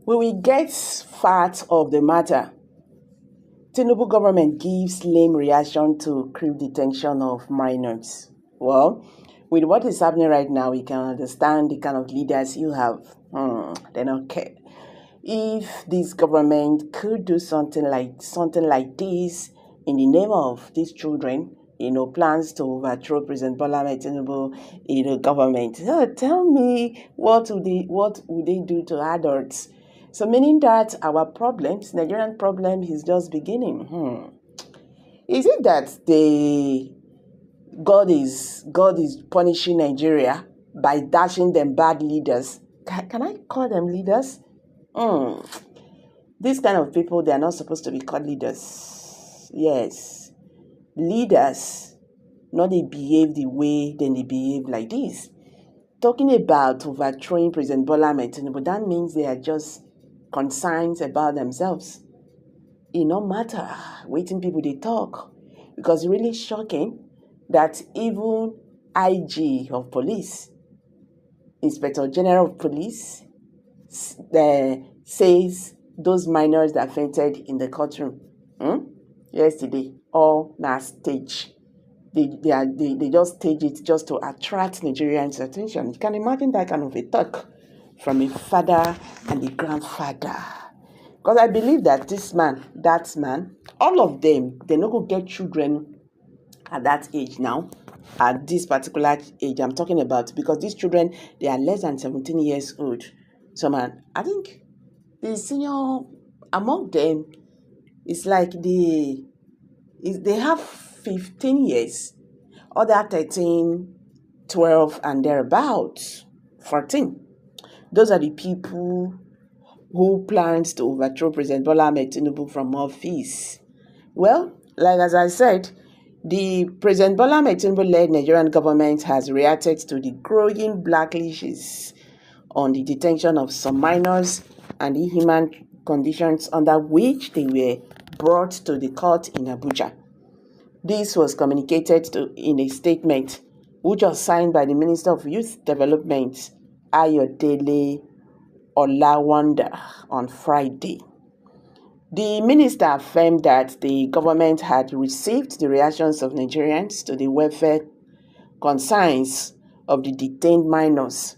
We will get fat of the matter. Tinubu government gives lame reaction to Cruêl detention of minors. Well, with what is happening right now, we can understand the kind of leaders you have. They don't care. If this government could do something like this in the name of these children, plans to overthrow President Bola Ahmed Tinubu, government. Tell me, what would they do to adults? So meaning that our problems, Nigerian problem, is just beginning. Is it that God is punishing Nigeria by dashing them bad leaders? Can I call them leaders? These kind of people, they are not supposed to be called leaders. Yes, leaders, not they behave the way then they behave like this. Talking about overthrowing President Bola Ahmed Tinubu, that means they are just concerned about themselves. It no matter waiting people they talk, because it's really shocking that even IG of police, Inspector General of Police, says those minors that fainted in the courtroom yesterday, all na stage. They just stage it just to attract Nigerians' attention. You can imagine that kind of a talk from a father and a grandfather. Because I believe that that man, all of them, they no go get children at that age now, at this particular age I'm talking about, because these children, they are less than 17 years old. So man, I think the senior among them is like they have 15 years, other 13, 12, and thereabouts, 14. Those are the people who plans to overthrow President Bola Ahmed Tinubu from office. Well, like as I said, the President Bola Ahmed Tinubu-led Nigerian government has reacted to the growing blacklishes on the detention of some minors and the inhuman conditions under which they were brought to the court in Abuja. This was communicated in a statement which was signed by the Minister of Youth Development, Ayodele Olawanda, on Friday. The minister affirmed that the government had received the reactions of Nigerians to the welfare concerns of the detained minors.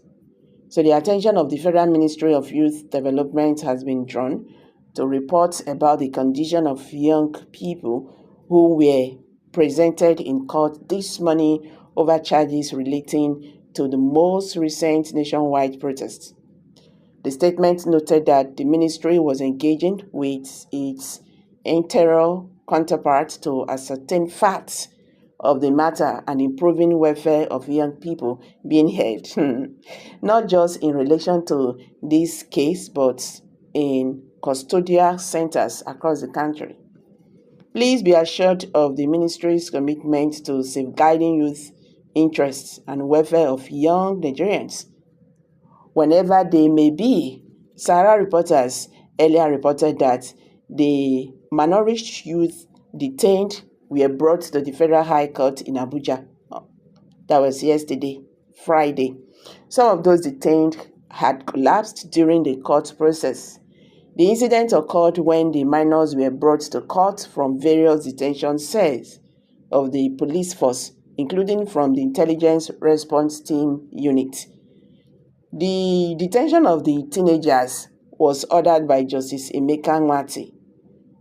So the attention of the Federal Ministry of Youth Development has been drawn to reports about the condition of young people who were presented in court this morning over charges relating to the most recent nationwide protests. The statement noted that the ministry was engaging with its interior counterpart to ascertain facts of the matter and improving welfare of young people being held, not just in relation to this case, but in custodial centers across the country. Please be assured of the ministry's commitment to safeguarding youth interests and welfare of young Nigerians, whenever they may be. Sahara reporters earlier reported that the malnourished youth detained were brought to the Federal High Court in Abuja. That was yesterday, Friday. Some of those detained had collapsed during the court process. The incident occurred when the minors were brought to court from various detention cells of the police force, including from the Intelligence Response Team unit. The detention of the teenagers was ordered by Justice Emeka Nwati,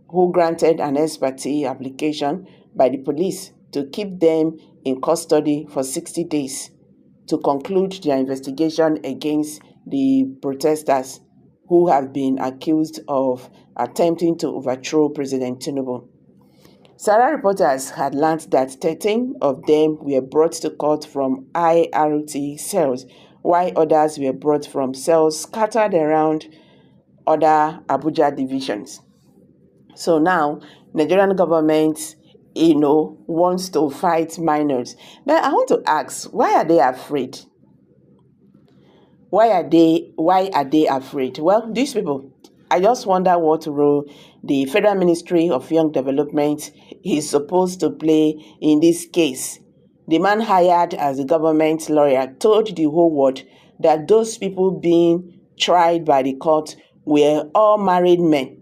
who granted an ex parte application by the police to keep them in custody for 60 days to conclude their investigation against the protesters who have been accused of attempting to overthrow President Tinubu. Sahara reporters had learned that 13 of them were brought to court from IRT cells, while others were brought from cells scattered around other Abuja divisions. So now, Nigerian government, wants to fight minors. But I want to ask, why are they afraid? Why are they afraid? Well, these people, I just wonder what role the Federal Ministry of Young Development is supposed to play in this case. The man hired as a government lawyer told the whole world that those people being tried by the court were all married men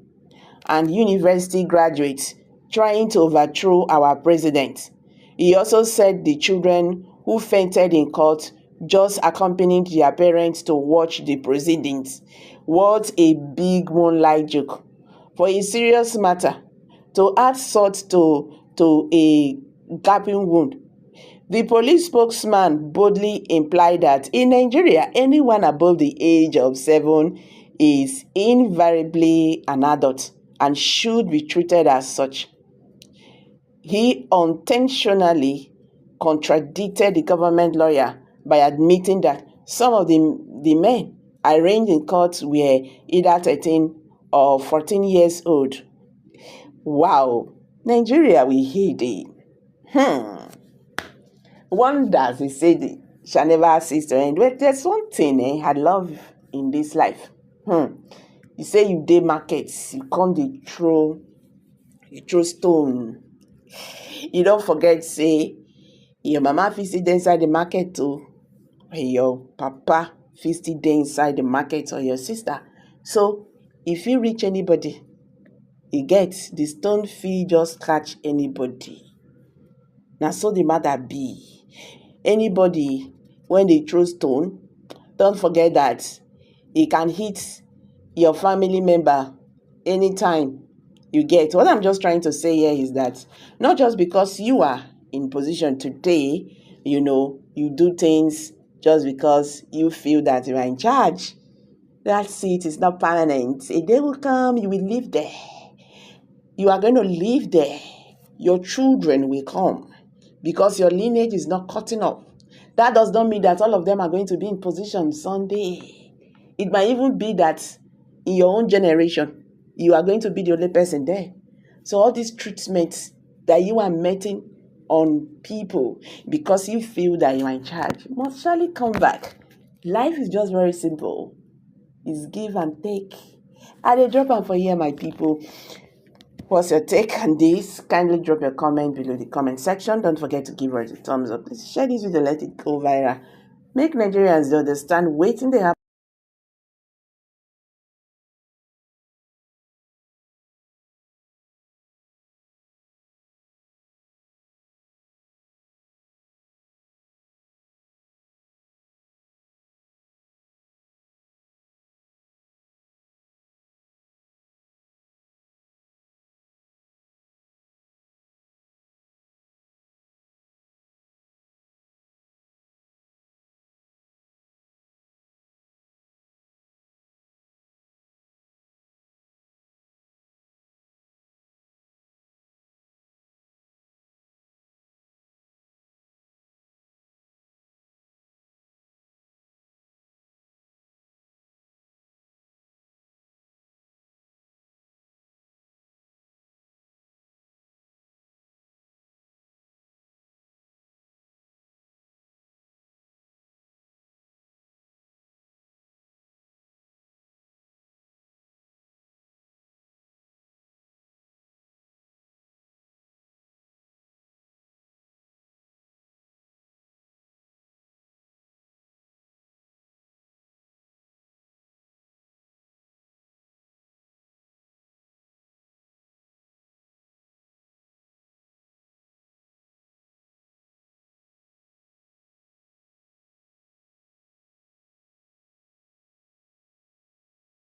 and university graduates trying to overthrow our president. He also said the children who fainted in court just accompanied their parents to watch the proceedings. What a big moonlight joke. For a serious matter, to add salt to a gaping wound, the police spokesman boldly implied that in Nigeria, anyone above the age of 7 is invariably an adult and should be treated as such. He unintentionally contradicted the government lawyer by admitting that some of the men arraigned in court were either 13 or 14 years old. Wow, Nigeria, we hate it. Wonders, he said, shall never cease to end. Well, there's one thing I love in this life. You say you dey markets, you come dey throw stone. You don't forget, say, your mama fit still dey inside the market too. Your papa fit still dey inside the market, or your sister. So, if you reach anybody, you get the stone fit just catch anybody. Now, so the matter be. Anybody, when they throw stone, don't forget that it can hit your family member anytime you get. What I'm just trying to say here is that not just because you are in position today, you do things just because you feel that you are in charge. That's it. It's not permanent. A day will come, you will live there. You are going to live there. Your children will come because your lineage is not cutting off. That does not mean that all of them are going to be in position someday. It might even be that in your own generation, you are going to be the only person there. So all these treatments that you are meting on people because you feel that you are in charge must surely come back. Life is just very simple. It's give and take. I dey drop am for here, my people. What's your take on this? Kindly drop your comment below the comment section. Don't forget to give us a thumbs up. Please share this video, let it go viral. Make Nigerians understand waiting they have.